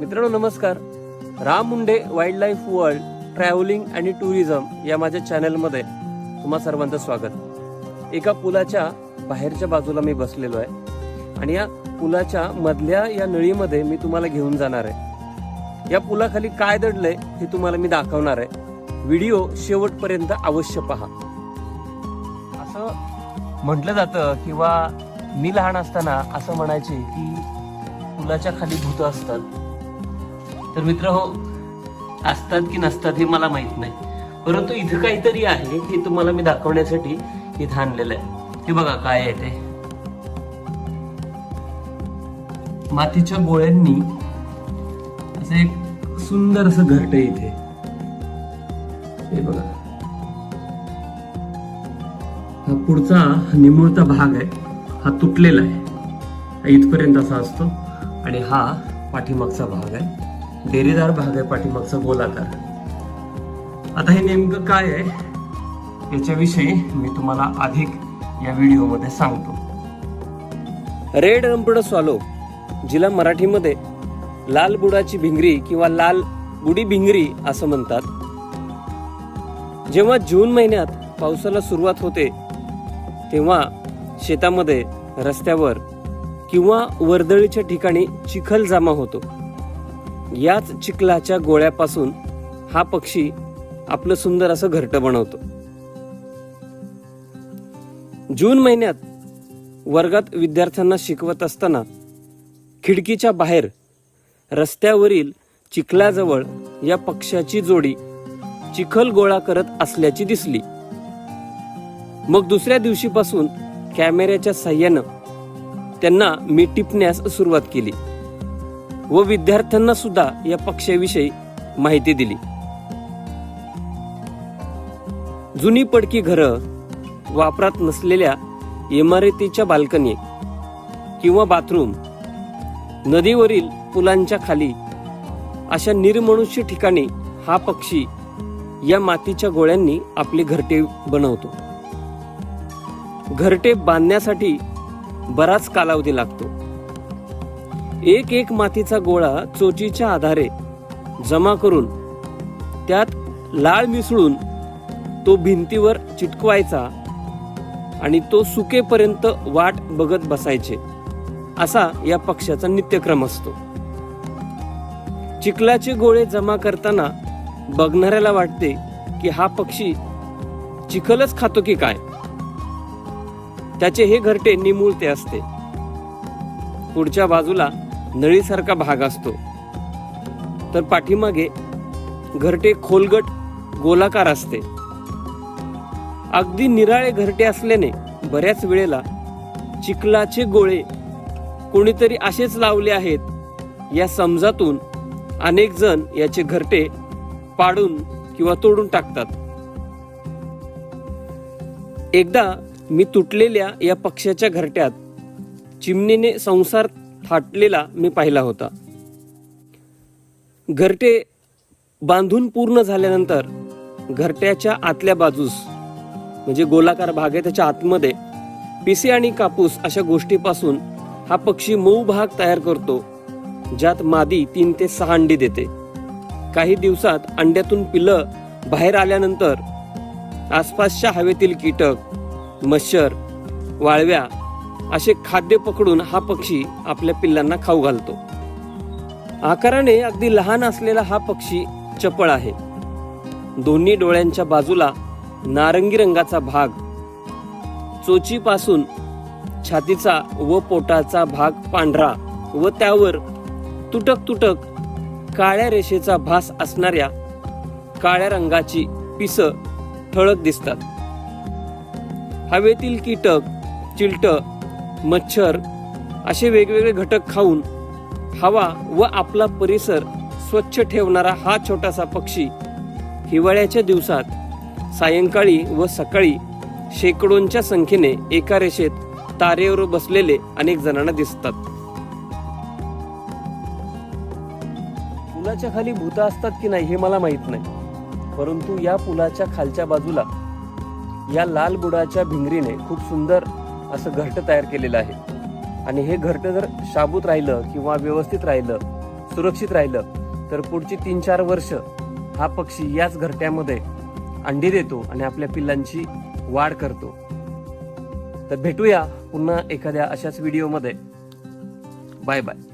मित्रांनो नमस्कार. Ram Munde wild life world travelling आणि टुरिझम या माझ्या चॅनलमध्ये तुम्हा सर्वांचं स्वागत. एका पुलाच्या बाहेरच्या बाजूला मी बसलेलो आहे आणि या पुलाच्या मधल्या या नळीमध्ये मी तुम्हाला घेऊन जाणार आहे. या पुलाखाली काय दडलंय हे तुम्हाला मी दाखवणार आहे. व्हिडिओ शेवटपर्यंत अवश्य पहा. असं म्हटलं जातं किंवा मी लहान असताना असं म्हणायचे की पुलाच्या खाली भूत असतात. तर मित्र हो, असतात की नसतात हे मला माहित नाही, परंतु इथं काहीतरी आहे हे तुम्हाला मी दाखवण्यासाठी इथं आणलेलं आहे. हे बघा काय आहे ते. मातीच्या गोळ्यांनी असं एक सुंदर असं घरट आहे इथे. हे बघा, हा पुढचा निमुळता भाग आहे, हा तुटलेला आहे, इथपर्यंत असा असतो. आणि हा पाठीमागचा भाग आहे, डेरेदार भाग आहे पाठीमागचा गोलाकार. आता हे नेमकं काय आहे याच्याविषयी मी तुम्हाला अधिक या व्हिडिओमध्ये सांगतो. रेड रंपड स्वालो, जिला मराठीमध्ये लाल बुडाची भिंगरी किंवा लाल बुडी भिंगरी असं म्हणतात. जेव्हा जून महिन्यात पावसाला सुरुवात होते तेव्हा शेतामध्ये, रस्त्यावर किंवा वर्दळीच्या ठिकाणी चिखल जमा होतो. याच चिखलाच्या गोळ्यापासून हा पक्षी आपलं सुंदर असं घरटं बनवतो. जून महिन्यात वर्गात विद्यार्थ्यांना शिकवत असताना खिडकीच्या बाहेर रस्त्यावरील चिखलाजवळ या पक्ष्याची जोडी चिखल गोळा करत असल्याची दिसली. मग दुसऱ्या दिवशीपासून कॅमेऱ्याच्या साह्यानं त्यांना मी टिपण्यास सुरुवात केली व विद्यार्थ्यांना सुद्धा या पक्ष्याविषयी माहिती दिली. जुनी पडकी घरं, वापरात नसलेल्या इमारतीच्या बाल्कनी किंवा बाथरूम, नदीवरील पुलांच्या खाली अशा निर्मनुष्य ठिकाणी हा पक्षी या मातीच्या गोळ्यांनी आपली घरटे बनवतो. घरटे बांधण्यासाठी बराच कालावधी लागतो. एक एक मातीचा गोळा चोचीच्या आधारे जमा करून त्यात लाळ मिसळून तो भिंतीवर चिटकवायचा आणि तो सुकेपर्यंत वाट बघत बसायचे, असा या पक्ष्याचा नित्यक्रम असतो. चिखलाचे गोळे जमा करताना बघणाऱ्याला वाटते की हा पक्षी चिखलच खातो की काय. त्याचे हे घरटे निमुळते असते. पुढच्या बाजूला नळीसारखा भाग असतो, तर पाठीमागे घरटे खोलगट गोलाकार असते. अगदी निराळे घरटे असल्याने बऱ्याच वेळेला चिखलाचे गोळे कोणीतरी असेच लावले आहेत या समजातून अनेक जण याचे घरटे पाडून किंवा तोडून टाकतात. एकदा मी तुटलेल्या या पक्ष्याच्या घरट्यात चिमणीने संसार थाटलेला मी पाहिला होता. घरटे बांधून पूर्ण झाल्यानंतर घरट्याच्या आतल्या बाजूस, म्हणजे गोलाकार भाग आहे त्याच्या आतमध्ये, पिसे आणि कापूस अशा गोष्टीपासून हा पक्षी मऊ भाग तयार करतो, ज्यात मादी 3 ते 6 अंडी देते. काही दिवसात अंड्यातून पिल्लं बाहेर आल्यानंतर आसपासच्या हवेतील कीटक, मच्छर, वाळव्या असे खाद्य पकडून हा पक्षी आपल्या पिल्लांना खाऊ घालतो. आकाराने अगदी लहान असलेला हा पक्षी चपळ आहे. दोन्ही डोळ्यांच्या बाजूला नारंगी रंगाचा भाग, चोचीपासून छातीचा व पोटाचा भाग पांढरा व त्यावर तुटक तुटक काळ्या रेषेचा भास असणाऱ्या काळ्या रंगाची पिसं ठळक दिसतात. हवेतील कीटक, चिलटं, मच्छर असे वेगवेगळे घटक खाऊन हवा व आपला परिसर स्वच्छ ठेवणारा हा छोटासा पक्षी हिवाळ्याच्या दिवसात सायंकाळी व सकाळी शेकडोंच्या संख्येने एका रेषेत तारेवर बसलेले अनेक जणांना दिसतात. पुलाच्या खाली भूत असतात की नाही हे मला माहित नाही, परंतु या पुलाच्या खालच्या बाजूला या लाल बुडाच्या भिंगरीने खूप सुंदर असं घरटं तयार केलेलं आहे. आणि हे घरटं जर शाबूत राहिलं किंवा व्यवस्थित राहिलं सुरक्षित राहिलं तर पुढची 3-4 वर्ष हा पक्षी याच घरट्यामध्ये अंडी देतो आणि आपल्या पिल्लांची वाढ करतो. तर भेटूया पुन्हा एखाद्या अशाच व्हिडिओमध्ये. Bye bye.